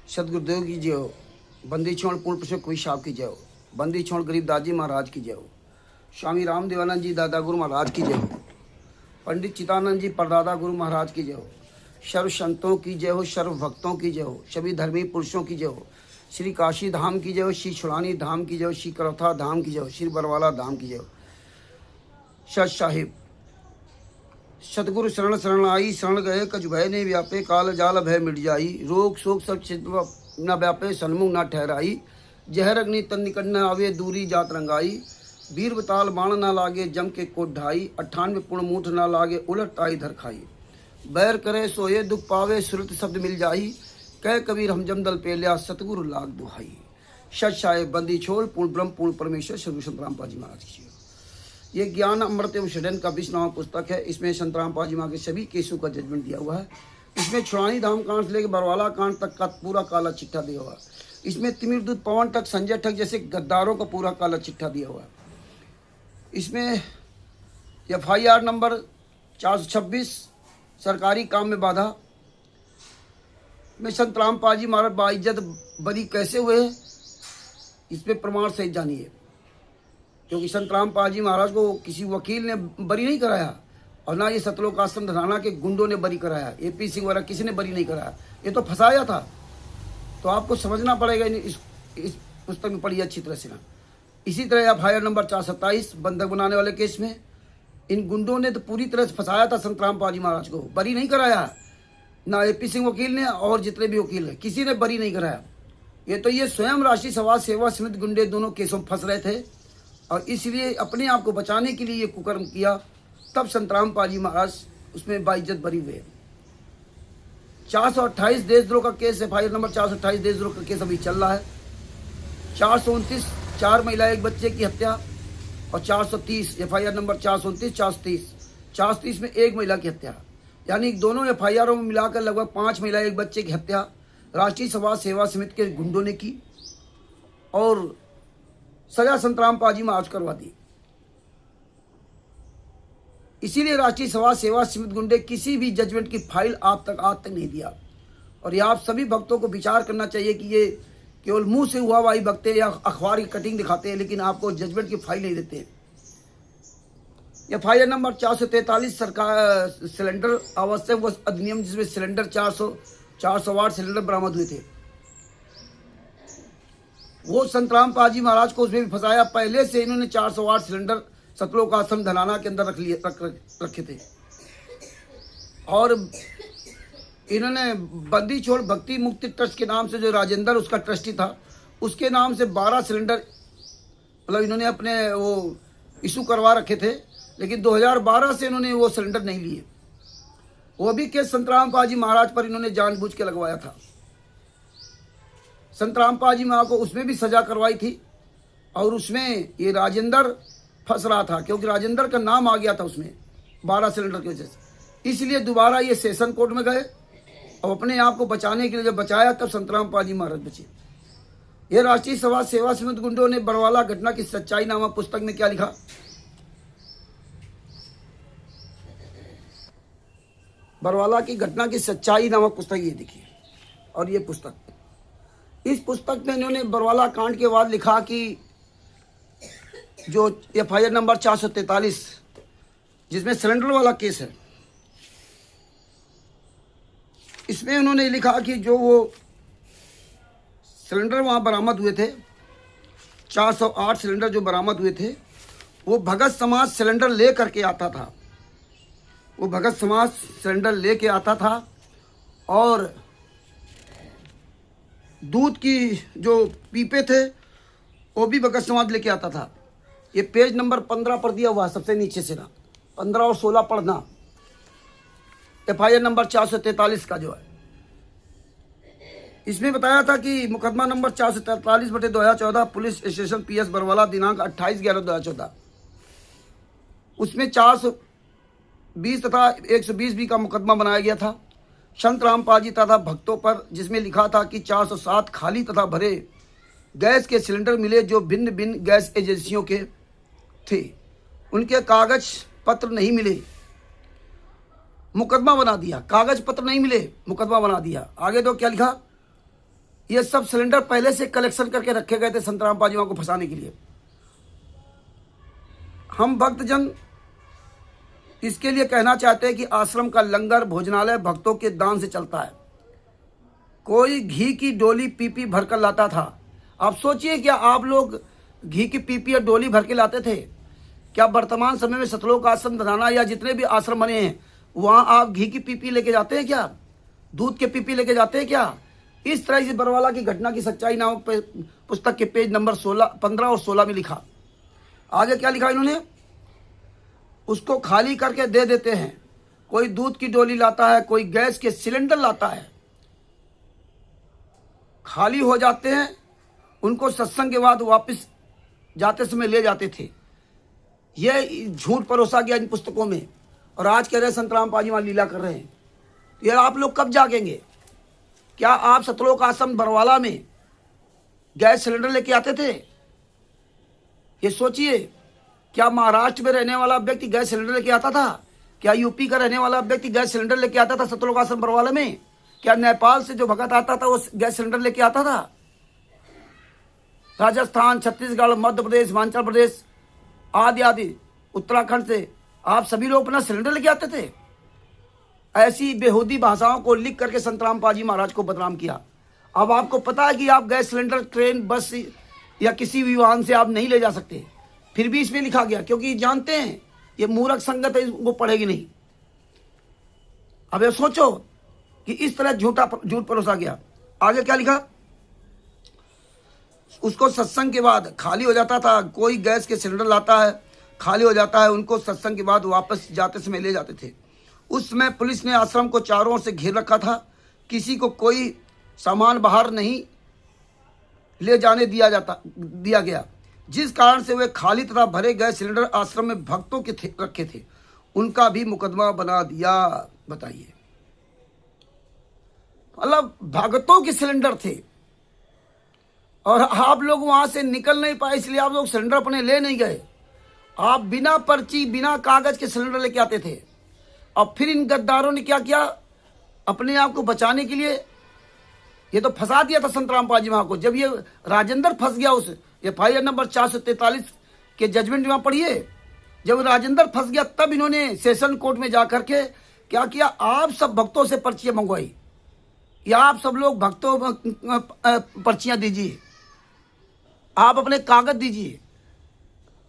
सदगुरुदेव की जय हो। बंदी छोड़ पूर्ण पुरुष कोई साहब की जय हो। बंदी छोड़ गरीबदास जी महाराज की जय हो। स्वामी राम देवानंद जी दादा गुरु महाराज की जय हो। पंडित चिदानंद जी परदादा गुरु महाराज की जय हो। सर्व संतों की जय हो, सर्व भक्तों की जय हो, सभी धर्मी पुरुषों की जय हो। श्री काशी धाम की जय हो, श्री छुड़ानी धाम की जय हो, श्री करौथा धाम की जय हो, श्री बरवाला धाम की जय हो। सच साहिब सतगुरु शरण शरण आई, शरण गए कछ भय नहीं व्यापे, काल जाल भय मिट जाई, रोग शोक सब चित्त न व्यापे, सन्मुख न ठहराई, जहर अग्नि तन निकट न आवे, दूरी जात रंगाई, वीर बताल बाण न लागे, जम के कोट ढाई, 98 पुण मूठ न लागे, उलट ताई धर खाई, बैर करे सोए दुख पावे, सुरत शब्द मिल जाई, कह कबीर हम जमदल पे लिया, सतगुरु लाग दुहाई। सच साहेब बंदी छोड़ पूर्ण ब्रह्म पूर्ण परमेश्वर श्री संत रामपाल जी महाराज की। ये ज्ञान अमृत एवं षडयंत्र का 20वां पुस्तक है। इसमें संत रामपाल जी महाराज के सभी केसों का जजमेंट दिया हुआ है। इसमें छुड़ानी धाम कांड से लेकर बरवाला कांड तक का पूरा काला चिट्ठा दिया हुआ है। इसमें तिमिर दूत पवन तक संजय ठग जैसे गद्दारों का पूरा काला चिट्ठा दिया हुआ है। इसमें FIR नंबर 426 सरकारी काम में बाधा में संत रामपाल जी महाराज बाइज्जत बरी कैसे हुए हैं, इसमें प्रमाण सहित जानिए। क्योंकि संत रामपाल जी महाराज को किसी वकील ने बरी नहीं कराया और ना ये सतलोक आश्रम धनाना के गुंडों ने बरी कराया, AP सिंह वगैरह किसी ने बरी नहीं कराया, ये तो फंसाया था। तो आपको समझना पड़ेगा इस पुस्तक में पढ़िए अच्छी तरह से ना। इसी तरह FIR नंबर 427 बंधक बनाने वाले केस में इन गुंडों ने तो पूरी तरह से फंसाया था संत रामपाल जी महाराज को, बरी नहीं कराया, ना AP सिंह वकील ने और जितने भी वकील हैं किसी ने बरी नहीं कराया। ये स्वयं राष्ट्रीय समाज सेवा समिति गुंडे दोनों केसों में फंस रहे थे और इसलिए अपने आप को बचाने के लिए ये कुकर्म किया। तब संत रामपाल जी महाराज उसमें बाइज्जत बरी हुए। 428 देशद्रोह का केस FIR नंबर 428 देशद्रोह का केस अभी चल रहा है। 429 4 महिला एक बच्चे की हत्या और 430 FIR नंबर 429 430 में एक महिला की हत्या, यानी दोनों FIR में मिलाकर लगभग 5 महिला एक बच्चे की हत्या राष्ट्रीय समाज सेवा समिति के गुंडों ने की और सजा संत रामपाल जी महाराज करवा दी। इसीलिए राष्ट्रीय समाज सेवा समिति गुंडे किसी भी जजमेंट की फाइल आप तक आज तक नहीं दिया। और ये आप सभी भक्तों को विचार करना चाहिए कि ये केवल मुंह से हुआ वाही बकते या अखबार की कटिंग दिखाते हैं, लेकिन आपको जजमेंट की फाइल नहीं देते। FIR नंबर 443 सरकार सिलेंडर आवश्यक व अधिनियम, जिसमें सिलेंडर 408 सिलेंडर बरामद हुए थे, वो संत रामपाल जी महाराज को उसमें भी फंसाया। पहले से इन्होंने 408 सिलेंडर सतलोक आश्रम धनाना के अंदर रखे थे और इन्होंने बंदी छोड़ भक्ति मुक्ति ट्रस्ट के नाम से, जो राजेंद्र उसका ट्रस्टी था, उसके नाम से 12 सिलेंडर मतलब इन्होंने अपने वो इशू करवा रखे थे, लेकिन 2012 से इन्होंने वो सिलेंडर नहीं लिए। वो भी केस संत रामपाल जी महाराज पर इन्होंने जानबूझ के लगवाया था। संत रामपाल जी महाराज को उसमें भी सजा करवाई थी और उसमें ये राजेंद्र फंस रहा था, क्योंकि राजेंद्र का नाम आ गया था उसमें 12 सिलेंडर की वजह से। इसलिए दोबारा ये सेशन कोर्ट में गए और अपने आप को बचाने के लिए जब बचाया तब संत रामपाल जी महाराज बचे। ये राष्ट्रीय समाज सेवा समिति गुंडों ने बरवाला घटना की सच्चाई नामक पुस्तक में क्या लिखा, बरवाला की घटना की सच्चाई नामक पुस्तक ये देखिए। और ये पुस्तक, इस पुस्तक में इन्होंने बरवाला कांड के बाद लिखा कि जो FIR नंबर 443 जिसमें सिलेंडर वाला केस है, इसमें उन्होंने लिखा कि जो वो सिलेंडर वहाँ बरामद हुए थे, 408 सिलेंडर जो बरामद हुए थे, वो भगत समाज सिलेंडर ले करके आता था। वो भगत समाज सिलेंडर लेके आता था और दूध की जो पीपे थे वो भी भगत समाज लेके आता था। ये पेज नंबर 15 पर दिया हुआ है, सबसे नीचे से ना 15 और 16 पढ़ना। FIR नंबर 443 का जो है, इसमें बताया था कि मुकदमा number 443/2014 police station PS Barwala दिनांक 28/11/2014, उसमें 420 तथा 120B का मुकदमा बनाया गया था संत रामपाल जी तथा भक्तों पर, जिसमें लिखा था कि 407 खाली तथा भरे गैस के सिलेंडर मिले जो भिन्न भिन्न गैस एजेंसियों के थे, उनके कागज पत्र नहीं मिले, मुकदमा बना दिया। कागज पत्र नहीं मिले, मुकदमा बना दिया। आगे तो क्या लिखा, ये सब सिलेंडर पहले से कलेक्शन करके रखे गए थे संतराम पाजी मां को फंसाने के लिए। हम भक्तजन इसके लिए कहना चाहते हैं कि आश्रम का लंगर भोजनालय भक्तों के दान से चलता है। कोई घी की डोली पीपी भरकर लाता था। आप सोचिए, क्या आप लोग घी की पीपी या डोली भर के लाते थे? क्या वर्तमान समय में सतलोक आश्रम धनाना या जितने भी आश्रम बने हैं वहां आप घी की पीपी लेके जाते हैं क्या? दूध के पीपी लेके जाते हैं क्या? इस तरह से बरवाला की घटना की सच्चाई नामक पुस्तक के पेज नंबर 15 और 16 में लिखा। आगे क्या लिखा इन्होंने? उसको खाली करके दे देते हैं। कोई दूध की डोली लाता है, कोई गैस के सिलेंडर लाता है, खाली हो जाते हैं, उनको सत्संग के बाद वापस जाते समय ले जाते थे। यह झूठ परोसा गया इन पुस्तकों में, और आज कह रहे संतराम पाजी मां लीला कर रहे हैं। ये आप लोग कब जागेंगे? क्या आप सतलोक आश्रम बरवाला में गैस सिलेंडर लेके आते थे? ये सोचिए, क्या महाराष्ट्र में रहने वाला व्यक्ति गैस सिलेंडर लेके आता था? क्या यूपी का रहने वाला व्यक्ति गैस सिलेंडर लेके आता था सतलोक आश्रम बरवाला में? क्या नेपाल से जो भगत आता था वो गैस सिलेंडर लेके आता था? राजस्थान, छत्तीसगढ़, मध्य प्रदेश, हिमाचल प्रदेश आदि आदि, उत्तराखंड से आप सभी लोग अपना सिलेंडर लेके आते थे। ऐसी बेहूदी भाषाओं को लिख करके संतराम पाजी महाराज को बदनाम किया। अब आपको पता है कि आप गैस सिलेंडर ट्रेन, बस या किसी भी वाहन से आप नहीं ले जा सकते, फिर भी इसमें लिखा गया, क्योंकि जानते हैं ये मूर्ख संगत है, वो पढ़ेगी नहीं। अब ये सोचो कि इस तरह झूठ परोसा गया। आगे क्या लिखा? उसको सत्संग के बाद खाली हो जाता था। कोई गैस के सिलेंडर लाता है, खाली हो जाता है, उनको सत्संग के बाद वापस जाते समय ले जाते थे। उस समय पुलिस ने आश्रम को चारों ओर से घेर रखा था। किसी को कोई सामान बाहर नहीं ले जाने दिया गया, जिस कारण से वे खाली तथा भरे गए सिलेंडर आश्रम में भक्तों के रखे थे, उनका भी मुकदमा बना दिया। बताइए, मतलब भक्तों के सिलेंडर थे और आप लोग वहां से निकल नहीं पाए, इसलिए आप लोग सिलेंडर अपने ले नहीं गए। आप बिना पर्ची, बिना कागज के सिलेंडर लेके आते थे। और फिर इन गद्दारों ने क्या किया? अपने आप को बचाने के लिए ये तो फंसा दिया था संतराम पाजी मां को। जब ये राजेंद्र फंस गया, उस FIR नंबर 443 के जजमेंट में पढ़िए, जब राजेंद्र फंस गया तब इन्होंने सेशन कोर्ट में जाकर के क्या किया? आप सब भक्तों से पर्चियां मंगवाई, या आप सब लोग भक्तों पर्चियां दीजिए, आप अपने कागज दीजिए।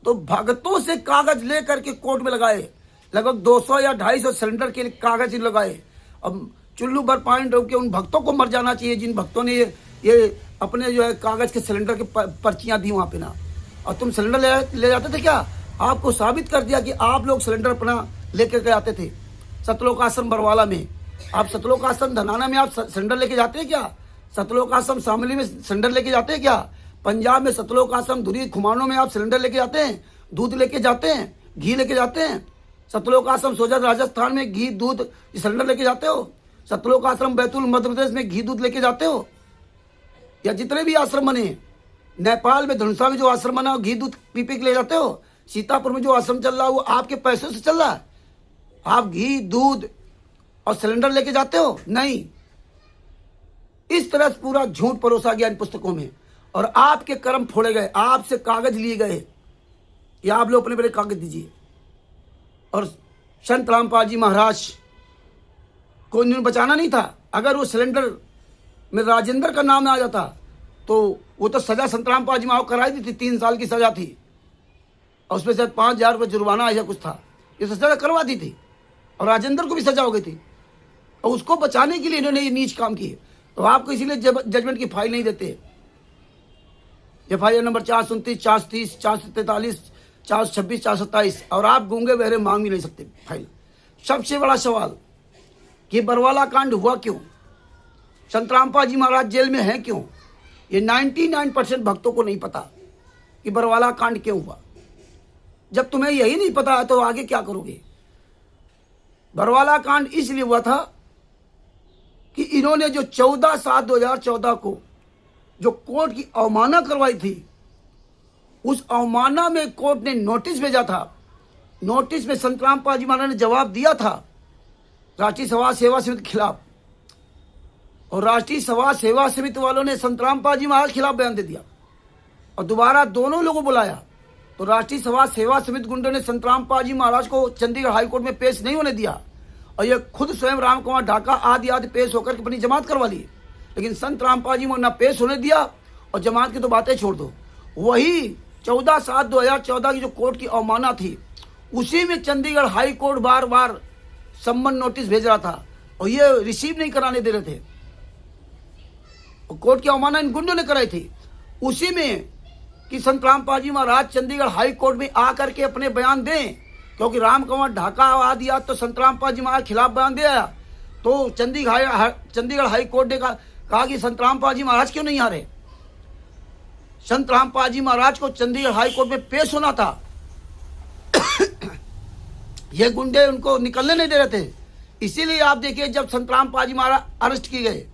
तो भक्तों से कागज लेकर के कोर्ट में लगाए। लगभग 200 या 250 सिलेंडर के कागज लगाए। अब चुल्लू भर पानी डूब के उन भक्तों को मर जाना चाहिए जिन भक्तों ने ये अपने जो है कागज के सिलेंडर के पर्चियां दी वहां पे ना। और तुम सिलेंडर ले जाते थे क्या? आपको साबित कर दिया कि आप लोग सिलेंडर अपना लेकर के आते थे सतलोक आश्रम बरवाला में। आप सतलोक आश्रम धनाना में आप सिलेंडर लेके जाते हैं क्या? सतलोक आश्रम शामली में सिलेंडर लेके जाते हैं क्या? पंजाब में सतलोक आश्रम धुरी खुमानों में आप सिलेंडर लेके जाते हैं, दूध लेके जाते हैं, घी लेके जाते हैं? सतलोक आश्रम सोजा राजस्थान में घी दूध सिलेंडर लेके जाते हो? सतलोक आश्रम बैतूल मध्य प्रदेश में घी दूध लेके जाते हो? या जितने भी आश्रम बने, नेपाल में धनुषा में जो आश्रम बना घी दूध पी के ले जाते हो? सीतापुर में जो आश्रम चल रहा है वो आपके पैसों से चल रहा है? आप घी दूध और सिलेंडर लेके जाते हो? नहीं। इस तरह से पूरा झूठ परोसा गया इन पुस्तकों में, और आपके कर्म फोड़े गए, आपसे कागज लिए गए। या आप लोग अपने बड़े कागज दीजिए। और संत रामपाल जी महाराज को इन्होंने बचाना नहीं था। अगर वो सिलेंडर में राजेंद्र का नाम आ जाता तो वो तो सजा संत रामपाल जी महाराज कराई दी थी, 3 साल की सजा थी, और उसमें शायद 5,000 रुपये जुर्माना ऐसा कुछ था। ये सजा करवा दी थी और राजेंद्र को भी सजा हो गई थी, और उसको बचाने के लिए इन्होंने ये नीच काम किए। तो आपको इसीलिए जजमेंट की फाइल नहीं देते। FIR नंबर 429, 430, 443, 426, 427, और आप गूंगे बहरे मांग भी नहीं सकते फाइल। सबसे बड़ा सवाल कि बरवाला कांड हुआ क्यों? संत रामपाल जी महाराज जेल में हैं क्यों? ये 99% भक्तों को नहीं पता कि बरवाला कांड क्यों हुआ। जब तुम्हें यही नहीं पता है तो आगे क्या करोगे? बरवाला कांड इसलिए हुआ था कि इन्होंने जो 14/7/2014 को जो कोर्ट की अवमानना करवाई थी, उस अवमानना में कोर्ट ने नोटिस भेजा था। नोटिस में संत रामपाल जी महाराज ने जवाब दिया था रांची समाज सेवा समिति के खिलाफ, और राष्ट्रीय सभा सेवा समिति वालों ने संत रामपाल जी महाराज के खिलाफ बयान दे दिया और दोबारा दोनों लोगों को बुलाया। तो राष्ट्रीय सभा सेवा समिति गुंडों ने संत रामपाल जी महाराज को चंडीगढ़ हाईकोर्ट में पेश नहीं होने दिया और ये खुद स्वयं राम कुमार ढाका आदि पेश होकर अपनी जमात करवा ली। लेकिन संत रामपाल जी ने पेश होने दिया और जमात की तो बातें छोड़ दो। वही 14/7/2014 की जो कोर्ट की अवमानना थी, उसी में चंडीगढ़ हाई कोर्ट बार बार सम्मन नोटिस भेज रहा था और ये रिसीव नहीं कराने दे रहे थे। और कोर्ट की अवमानना इन गुंडों ने कराई थी उसी में कि संत रामपाल जी महाराज चंडीगढ़ हाई कोर्ट में आकर के अपने बयान दें, क्योंकि राम कुमार ढाका आदि तो संत रामपाल जी महाराज के खिलाफ बयान दिया। तो चंडीगढ़ हाई कोर्ट ने कहा कि संत रामपाल जी महाराज क्यों नहीं आ रहे। संत रामपाल जी महाराज को चंडीगढ़ हाई कोर्ट में पेश होना था। ये गुंडे उनको निकलने नहीं दे रहे थे। इसीलिए आप देखिए जब संत रामपाल जी महाराज अरेस्ट किए गए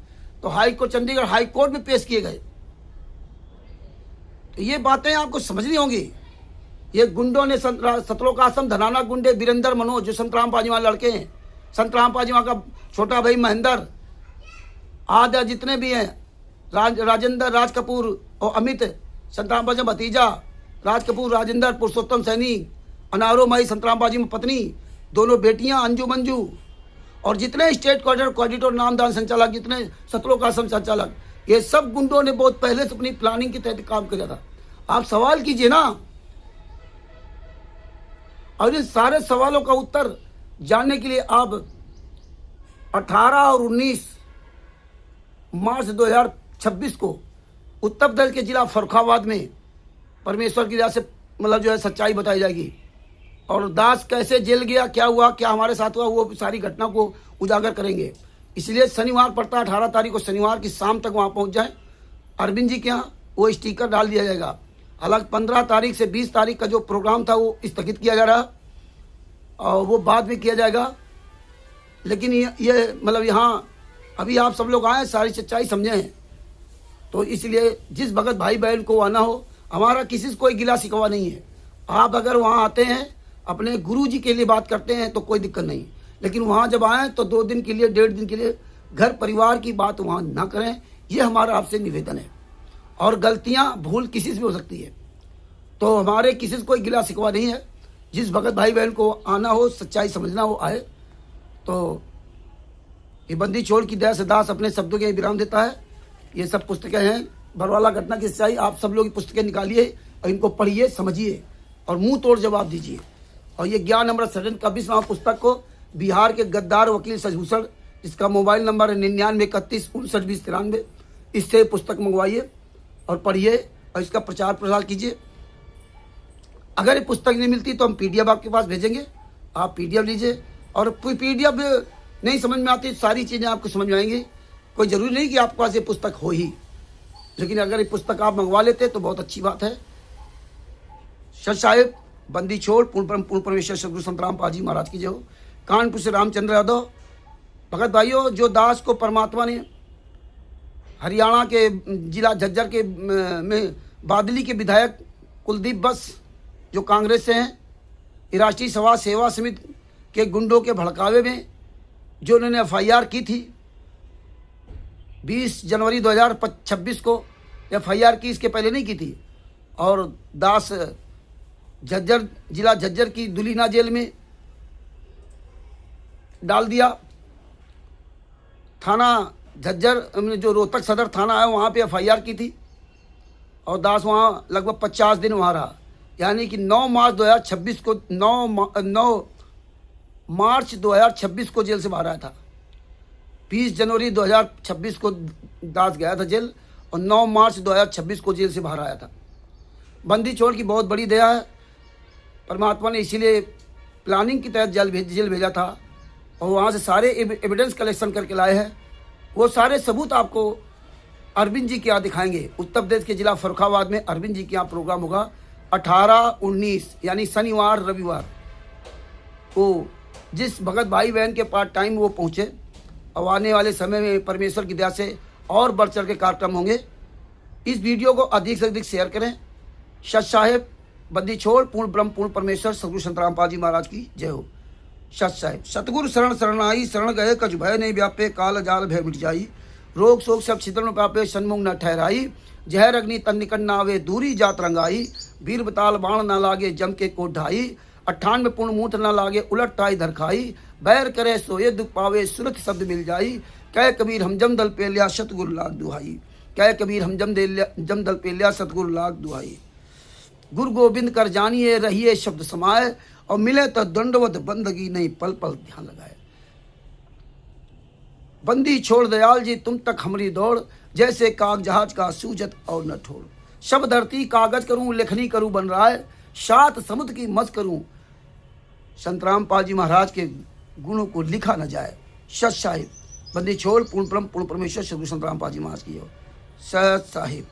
तो चंडीगढ़ हाई कोर्ट में पेश किए गए। तो ये बातें आपको समझनी होंगी। ये गुंडों ने सतलोक आश्रम धनाना गुंडे वीरेंद्र मनोज जो संत रामपाल जी महाराज लड़के हैं, संत रामपाल जी महाराज का छोटा भाई महेंद्र आदि जितने भी हैं, राजेंद्र राज कपूर और अमित संत रामपाल जी भतीजा, राज कपूर राजेंद्र, पुरुषोत्तम सैनी, अनारो माई संत रामपाल जी में पत्नी, दोनों बेटियां अंजू मंजू और जितने स्टेट कोऑर्डिनेटर नामदान संचालक, जितने सतलोक आश्रम संचालक, ये सब गुंडों ने बहुत पहले से अपनी प्लानिंग के तहत काम किया था। आप सवाल कीजिए ना, और इन सारे सवालों का उत्तर जानने के लिए आप 18 और 19 मार्च 2026 को उत्तर प्रदेश के जिला फर्रुखाबाद में परमेश्वर की दया से मतलब जो है सच्चाई बताई जाएगी और दास कैसे जेल गया, क्या हुआ, क्या हमारे साथ हुआ, वो सारी घटना को उजागर करेंगे। इसलिए शनिवार पड़ता है 18 तारीख को, शनिवार की शाम तक वहाँ पहुँच जाए अरविंद जी के यहाँ, वो स्टिकर डाल दिया जाएगा। हालांकि 15 तारीख से 20 तारीख का जो प्रोग्राम था वो स्थगित किया जा रहा और वो बाद में किया जाएगा। लेकिन ये मतलब यहाँ अभी आप सब लोग आए, सारी सच्चाई समझे हैं, तो इसलिए जिस भगत भाई बहन को आना हो, हमारा किसी से कोई गिला शिकवा नहीं है। आप अगर वहाँ आते हैं अपने गुरु जी के लिए बात करते हैं तो कोई दिक्कत नहीं, लेकिन वहाँ जब आएँ तो 2 दिन के लिए 1.5 दिन के लिए घर परिवार की बात वहाँ ना करें, ये हमारा आपसे निवेदन है। और गलतियाँ भूल किसी से भी हो सकती है, तो हमारे किसी से कोई गिला शिकवा नहीं है। जिस भगत भाई बहन को आना हो, सच्चाई समझना हो आए। तो ये बंदी छोड़ की दया से दास अपने शब्दों के विराम देता है। ये सब पुस्तकें हैं, बरवाला घटना की सच्चाई। आप सब लोग पुस्तकें निकालिए और इनको पढ़िए, समझिए और मुंह तोड़ जवाब दीजिए। और ये ज्ञान अमृत सृजन का 20वां पुस्तक को बिहार के गद्दार वकील शशिभूषण, जिसका मोबाइल नंबर है 9931592093, इससे पुस्तक मंगवाइए और पढ़िए और इसका प्रचार प्रसार कीजिए। अगर ये पुस्तक नहीं मिलती तो हम PDF आपके पास भेजेंगे, आप PDF लीजिए। और कोई PDF नहीं समझ में आती, सारी चीज़ें आपको समझ में आएंगी। कोई ज़रूरी नहीं कि आपके पास ये पुस्तक हो ही, लेकिन अगर ये पुस्तक आप मंगवा लेते तो बहुत अच्छी बात है। सच साहेब बंदी छोड़ पूर्ण परमेश्वर सदगुरु संत रामपाल जी महाराज की जय हो। कानपुर से रामचंद्र यादव। भगत भाइयों, जो दास को परमात्मा ने हरियाणा के जिला झज्जर के में बादली के विधायक कुलदीप बस जो कांग्रेस से हैं, राष्ट्रीय सभा सेवा समिति के गुंडों के भड़कावे में जो उन्होंने FIR की थी 20 जनवरी 2026 को, FIR की, इसके पहले नहीं की थी। और दास झज्जर जिला झज्जर की दुलीना जेल में डाल दिया। थाना झज्जर में जो रोहतक सदर थाना है वहाँ पे FIR की थी और दास वहाँ लगभग 50 दिन वहाँ रहा। यानी कि 9 मार्च 2026 को 9 मार्च 2026 को जेल से बाहर आया था। 20 जनवरी 2026 को दास गया था जेल और 9 मार्च 2026 को जेल से बाहर आया था। बंदी छोड़ की बहुत बड़ी दया है परमात्मा ने, इसीलिए प्लानिंग के तहत जेल भेजा था और वहाँ से सारे एविडेंस कलेक्शन करके लाए हैं। वो सारे सबूत आपको अरविंद जी के यहाँ दिखाएंगे। उत्तर प्रदेश के जिला फर्रुखाबाद में अरविंद जी के यहाँ प्रोग्राम होगा 18-19 यानी शनिवार रविवार को। जिस भगत भाई बहन के पार्ट टाइम वो पहुँचे और आने वाले समय में परमेश्वर की दया से और बढ़ चढ़ के कार्यक्रम होंगे। इस वीडियो को अधिक से अधिक शेयर करें। सच साहेब बंदी छोड़ पूर्ण ब्रह्म पूर्ण परमेश्वर सदगुरु संत रामपाल जी महाराज की जय हो। सच साहेब सतगुरु शरण शरणाई, शरण गए कछ भय नहीं व्यापे, काल जाल भय मिट जाई, रोग शोक सब छिद्रण पापे सन्मुख न ठहराई, जहर अग्नि तन निकट न आवे दूरी जात रंगाई, वीर बताल बाण न लागे जम के कोट ढाई, 98 पूर्ण मूठ न लागे उलट टाई धर खाई, बैर करे सोए दुख पावे सुरत शब्द मिल जाई, कह कबीर हम जम दल पे लिया सतगुरु लाग दुहाई, कह कबीर हम जम दल पे लिया सतगुरु लाग दुहाई। गुरु गोविंद कर जानिए रहिए शब्द समाए, और मिले तो दंडवत बंदगी नहीं पल पल ध्यान लगाए। बंदी छोड़ दयाल जी तुम तक हमारी दौड़, जैसे काग जहाज का सूजत और न ठोड़। शब धरती कागज करूं लेखनी करूं बन रहा है, सात समुद्र की मत करूं संत रामपाल जी महाराज के गुणों को लिखा न जाए। सत साहिब बंदी छोड़ पूर्ण परम पूर्ण परमेश्वर श्री संत रामपाल जी महाराज की हो। सत साहिब।